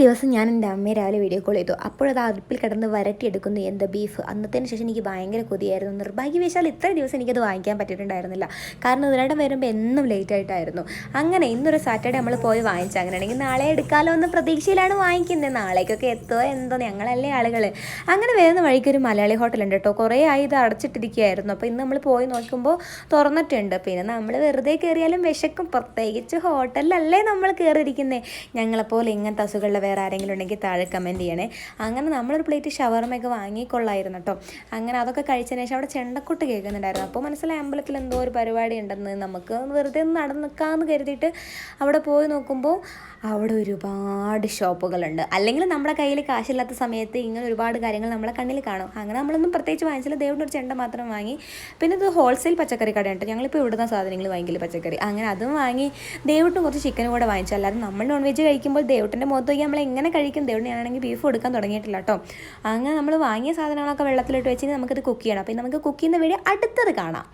ദിവസം ഞാൻ എൻ്റെ അമ്മയെ രാവിലെ വീഡിയോ കോൾ ചെയ്തു. അപ്പോഴത് അടുപ്പിൽ കിടന്ന് വരട്ടിയെടുക്കുന്നു എൻ്റെ ബീഫ്. അന്നത്തേന് ശേഷം എനിക്ക് ഭയങ്കര കൊതിയായിരുന്നു. നിർഭാഗ്യവശാൽ ഇത്ര ദിവസം എനിക്കത് വാങ്ങിക്കാൻ പറ്റിയിട്ടുണ്ടായിരുന്നില്ല. കാരണം ഇതിനിടെ വരുമ്പോൾ എന്നും ലേറ്റ് ആയിട്ടായിരുന്നു. അങ്ങനെ ഇന്നൊരു സാറ്റർഡേ നമ്മൾ പോയി വാങ്ങിച്ചു. അങ്ങനെയാണെങ്കിൽ നാളെ എടുക്കാമല്ലോ എന്ന പ്രതീക്ഷയിലാണ് വാങ്ങിക്കുന്നത്. നാളേക്കൊക്കെ എത്തുമോ എന്തോ, ഞങ്ങളല്ലേ ആളുകൾ. അങ്ങനെ വരുന്ന വഴിക്ക് ഒരു മലയാളി ഹോട്ടലുണ്ട് കേട്ടോ. കുറേ ആയി ഇത് അടച്ചിട്ടിരിക്കുകയായിരുന്നു. അപ്പോൾ ഇന്ന് നമ്മൾ പോയി നോക്കുമ്പോൾ തുറന്നിട്ടുണ്ട്. പിന്നെ നമ്മൾ വെറുതെ കയറിയാലും വിശക്കും. പ്രത്യേകിച്ച് ഹോട്ടലിലല്ലേ നമ്മൾ കയറിയിരിക്കുന്നത്. ഞങ്ങളെപ്പോലെ ഇങ്ങനത്തെ അസുഖമുള്ള വേറെ ആരെങ്കിലും ഉണ്ടെങ്കിൽ താഴെ കമൻറ്റ് ചെയ്യണേ. അങ്ങനെ നമ്മളൊരു പ്ലേറ്റ് ഷവർമയൊക്കെ വാങ്ങിക്കൊള്ളായിരുന്നു കേട്ടോ. അങ്ങനെ അതൊക്കെ കഴിച്ചതിന് ശേഷം അവിടെ ചെണ്ടക്കൊട്ട് കേൾക്കുന്നുണ്ടായിരുന്നു. അപ്പോൾ മനസ്സിലായി അമ്പലത്തിൽ എന്തോ ഒരു പരിപാടി ഉണ്ടെന്ന്. നമുക്ക് വെറുതെ ഒന്ന് നടന്ന് നിൽക്കാമെന്ന് കരുതിയിട്ട് അവിടെ പോയി നോക്കുമ്പോൾ അവിടെ ഒരുപാട് ഷോപ്പുകളുണ്ട്. അല്ലെങ്കിൽ നമ്മുടെ കയ്യിൽ കാശില്ലാത്ത സമയത്ത് ഇങ്ങനെ ഒരുപാട് കാര്യങ്ങൾ നമ്മളെ കണ്ണിൽ കാണും. അങ്ങനെ നമ്മളൊന്നും പ്രത്യേകിച്ച് വാങ്ങിച്ചില്ല. ദേവിൻ്റെ ഒരു ചെണ്ട മാത്രം വാങ്ങി. പിന്നെ ഇത് ഹോൾസെയിൽ പച്ചക്കറി കടയുണ്ട്. ഞങ്ങളിപ്പോൾ ഇവിടുന്ന സാധനങ്ങൾ വാങ്ങിക്കില്ല, പച്ചക്കറി. അങ്ങനെ അതും വാങ്ങി. ദേവിട്ടും കുറച്ച് ചിക്കനും കൂടെ വാങ്ങിച്ചു. അല്ലാതെ നമ്മൾ നോൺ വെജ് കഴിക്കുമ്പോൾ ദേവിട്ടിൻ്റെ മുഖത്ത് നോക്കി നമ്മൾ എങ്ങനെ കഴിക്കും. ദേവിന് ഞാനാണെങ്കിൽ ബീഫ് കൊടുക്കാൻ തുടങ്ങിയിട്ടില്ല കേട്ടോ. അങ്ങനെ നമ്മൾ വാങ്ങിയ സാധനങ്ങളൊക്കെ വെള്ളത്തിലിട്ട് വെച്ച് നമുക്കത് കുക്ക് ചെയ്യണം. അപ്പോൾ നമുക്ക് കുക്ക് ചെയ്യുന്ന വീഡിയോ അടുത്തത് കാണാം.